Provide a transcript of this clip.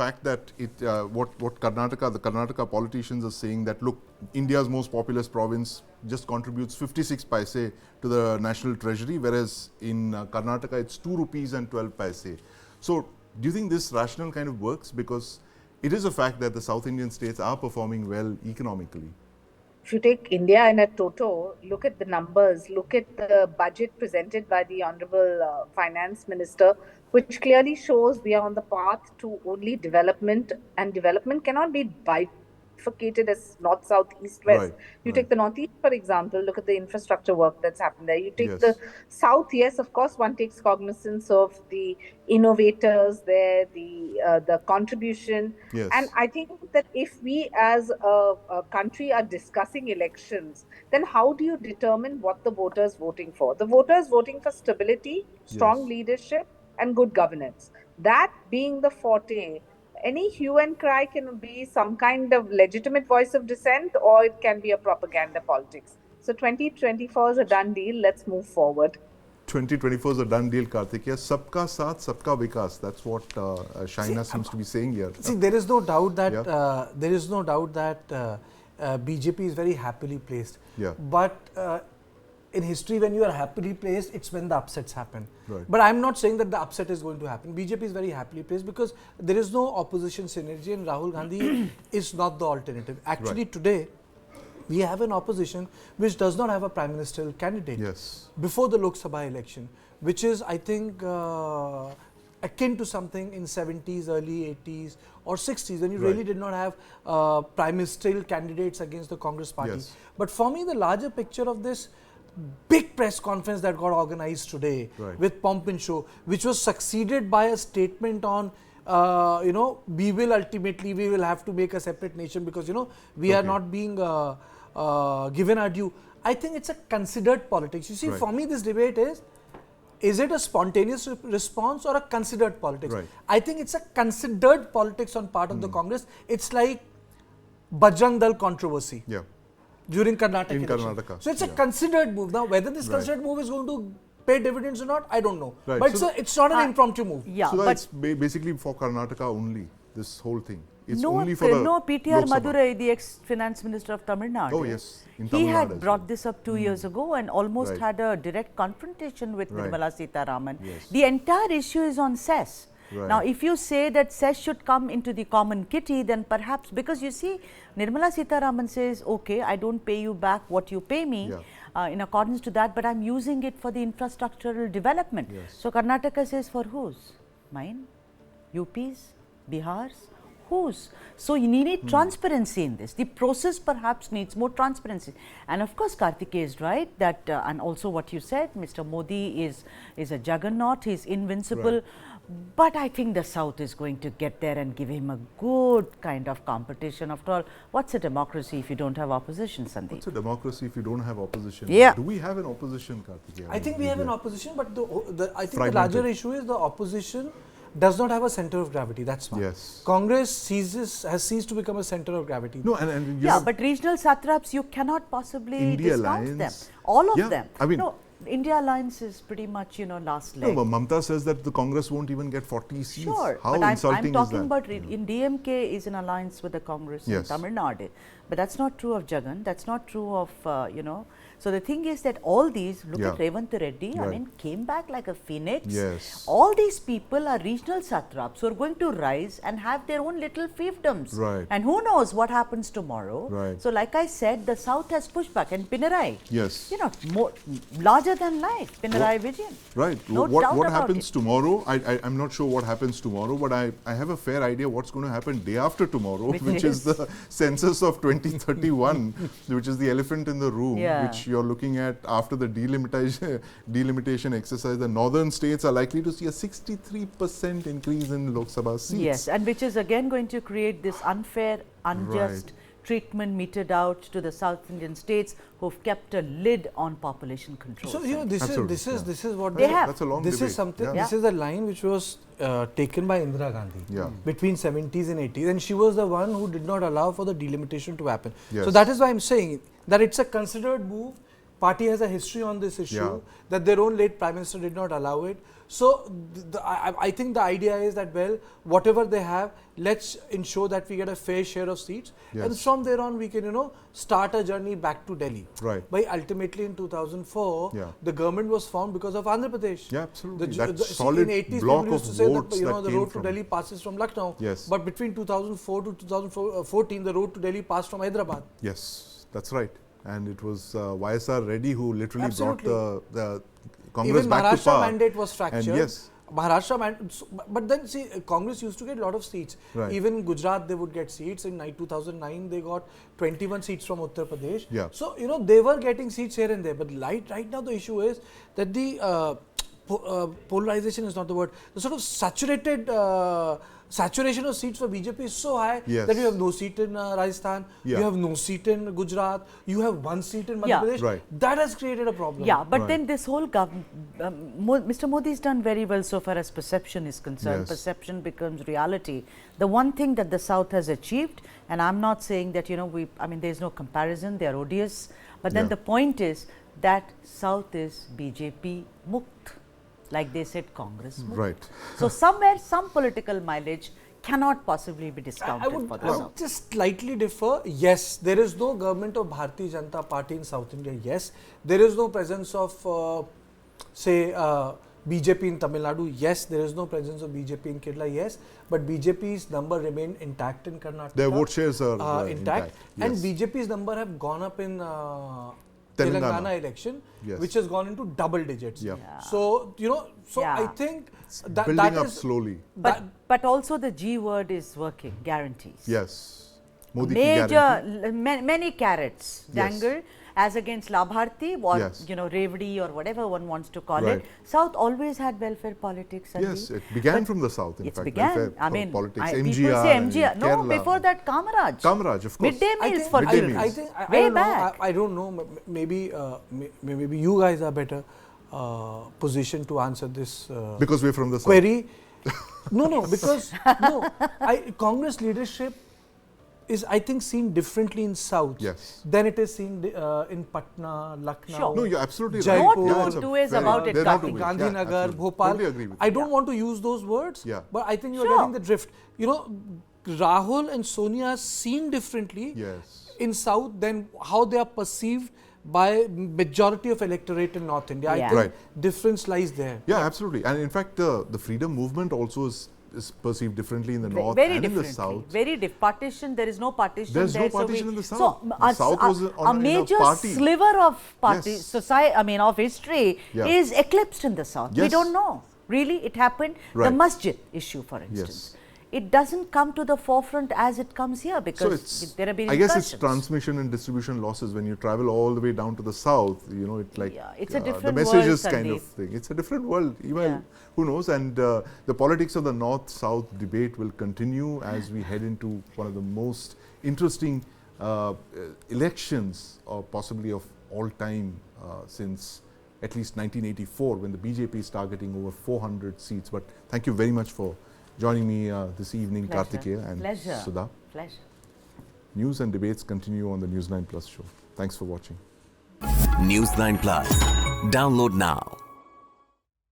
fact that what the Karnataka politicians are saying that, look, India's most populous province just contributes 56 paise to the national treasury, whereas in Karnataka it's 2 rupees and 12 paise. So do you think this rationale kind of works? Because it is a fact that the South Indian states are performing well economically. If you take India in a toto, look at the numbers, look at the budget presented by the Honorable Finance Minister, which clearly shows we are on the path to only development, and development cannot be bifurcated as north, south, east, west. Right, You take the northeast, for example, look at the infrastructure work that's happened there. You take Yes. the south, yes, of course, one takes cognizance of the innovators there, the contribution. Yes. And I think that if we as a country are discussing elections, then how do you determine what the voters voting for? The voters voting for stability, strong Yes. leadership, and good governance. That being the forte, any hue and cry can be some kind of legitimate voice of dissent, or it can be a propaganda politics. So 2024 is a done deal. Let's move forward. 2024 is a done deal, Kartikeya. Sabka saath, sabka vikas. That's what Shaina seems to be saying here. See, there is no doubt that BJP is very happily placed. Yeah. But in history, when you are happily placed, it's when the upsets happen. Right. But I'm not saying that the upset is going to happen. BJP is very happily placed because there is no opposition synergy, and Rahul Gandhi is not the alternative. Actually, today, we have an opposition which does not have a prime ministerial candidate before the Lok Sabha election, which is, I think, akin to something in 70s, early 80s or 60s, when you really did not have prime ministerial candidates against the Congress party. But for me, the larger picture of this big press conference that got organized today with pomp and show, which was succeeded by a statement on we will have to make a separate nation because, we are not being given our due. I think it's a considered politics. You see, for me, this debate is it a spontaneous response or a considered politics? I think it's a considered politics on part of the Congress. It's like Bajrang Dal controversy during Karnataka. So it's a considered move. Now, whether this considered move is going to pay dividends or not, I don't know. But so it's not an impromptu move. So it's basically for Karnataka only, this whole thing. It's only for the PTR Madurai, the ex-finance minister of Tamil Nadu. Oh yes, He had brought this up 2 years ago and almost had a direct confrontation with Nirmala Sitharaman. The entire issue is on cess. Now, if you say that cess should come into the common kitty, then perhaps, because you see, Nirmala Sitharaman says, okay, I don't pay you back what you pay me in accordance to that, but I'm using it for the infrastructural development. So, Karnataka says, for whose? Mine? UP's? Bihar's? Whose? So, you need transparency in this. The process perhaps needs more transparency. And of course, Kartikeya is right that, and also what you said, Mr. Modi is a juggernaut, he is invincible. But I think the South is going to get there and give him a good kind of competition. After all, what's a democracy if you don't have opposition, Sandeep? What's a democracy if you don't have opposition? Yeah. Do we have an opposition, Kartikeya? I think we have an opposition, but I think the larger issue is the opposition does not have a center of gravity. That's why. Congress has ceased to become a center of gravity. No, and but regional satraps, you cannot possibly discount them. All of them. I mean, India Alliance is pretty much, last leg. No, but Mamta says that the Congress won't even get 40 seats. Sure, How but insulting I'm is that? talking about in DMK is in alliance with the Congress in Tamil Nadu. But that's not true of Jagan, that's not true of, So the thing is that all these, look at Revant Reddy, I mean, came back like a phoenix. All these people are regional satraps who are going to rise and have their own little fiefdoms. And who knows what happens tomorrow. So like I said, the South has pushed back, and Pinarayi, more larger than life, Pinarayi Vijayan. No doubt what about happens it. tomorrow, I'm not sure what happens tomorrow, but I have a fair idea what's going to happen day after tomorrow, which is the census of 2031, which is the elephant in the room, which you're looking at after the delimitation exercise. The northern states are likely to see a 63% increase in Lok Sabha seats. Yes, and which is again going to create this unfair, unjust treatment meted out to the South Indian states who've kept a lid on population control. So this is what they have. That's a long this debate. is something. This is a line which was taken by Indira Gandhi between 70s and 80s, and she was the one who did not allow for the delimitation to happen. So that is why I'm saying that it's a considered move. Party has a history on this issue, Yeah. that their own late Prime Minister did not allow it. So I think the idea is that, well, whatever they have, let's ensure that we get a fair share of seats. Yes. And from there on, we can, start a journey back to Delhi. Right. But ultimately in 2004, Yeah. the government was formed because of Andhra Pradesh. Yeah, absolutely. See, That in solid 80s block people used of to say that, votes that the came road to from- Delhi passes from Lucknow. Yes. But between 2004 to 2014, the road to Delhi passed from Hyderabad. Yes, that's right. And it was YSR Reddy who literally Absolutely. brought the Congress Even back to Maharashtra power. mandate was fractured. And yes, But then see, Congress used to get a lot of seats. Right. Even Gujarat, they would get seats. In 2009, they got 21 seats from Uttar Pradesh. Yeah. So, they were getting seats here and there. But right now, the issue is that the polarization is not the word. The sort of saturation of seats for BJP is so high Yes. that you have no seat in Rajasthan, Yeah. you have no seat in Gujarat, you have one seat in Madhya Yeah. Pradesh. Right. That has created a problem. Yeah, but Right. then this whole government, Mr. Modi's done very well so far as perception is concerned. Yes. Perception becomes reality. The one thing that the South has achieved, and I'm not saying that, there's no comparison, they are odious, but then Yeah. the point is that South is BJP mukt, like they said Congress mukt. right. So somewhere, some political mileage cannot possibly be I discounted would, for the I would South. just slightly differ. Yes, there is no government of Bharatiya Janata Party in South India. Yes, there is no presence of, BJP in Tamil Nadu. Yes, there is no presence of BJP in Kerala. Yes, but BJP's number remained intact in Karnataka. Their vote shares are intact. Yes. And BJP's number have gone up in Telangana election, Yes. which has gone into double digits. Yeah. Yeah. So, Yeah. I think that building up is slowly. But also the G word is working, guarantees. Yes. Modi ki guarantee. Many carrots Yes. dangle as against Labharti or Yes. Revdi or whatever one wants to call Right. it. South always had welfare politics. Sandeep. Yes, it began But from the south. In It's fact, began. welfare I mean, politics. people MGR, say and MGR. No, Kerala. before that, Kamaraj. Kamaraj, of course. Midday I meals think- for Midday children. meals. I think I Way don't know. back. I don't know. Maybe you guys are better positioned to answer this Because we're from the south. query. No, because Congress leadership is, I think, seen differently in South Yes. than it is seen in Patna, Lucknow. Sure. No, you're absolutely Jaipur. right. No it's a two ways very- about it, there are no Kartik. two ways. Yeah, Gandhinagar, absolutely. Bhopal. Totally agree with I you. don't want to use those words, Yeah. but I think you're Sure. getting the drift. Rahul and Sonia are seen differently Yes. in South than how they are perceived by majority of electorate in North India. I Yeah. think Right. difference lies there. Yeah, absolutely. And in fact, the freedom movement also is perceived differently in the north Very and in the differently. south. Very partition. There is no partition. There's no there, partition in the So south. The south was a in a major party. sliver of party Yes. society. Of history Yeah. is eclipsed in the south. We Yes. don't know. Really, it happened. The Right. masjid issue, for instance. It doesn't come to the forefront as it comes here So because there have been I guess it's incursions. transmission and distribution losses when you travel all the way down to the south. It's like Yeah, it's a the different messages world, kind of Sandeep. thing. It's a different world. Well, Yeah. who knows? And the politics of the north-south debate will continue as we head into one of the most interesting elections, or possibly of all time, since at least 1984, when the BJP is targeting over 400 seats. But thank you very much for joining me this evening, Pleasure. Kartikeya and Pleasure. Sudha. Pleasure. News and debates continue on the News9 Plus Show. Thanks for watching. News9 Plus. Download now.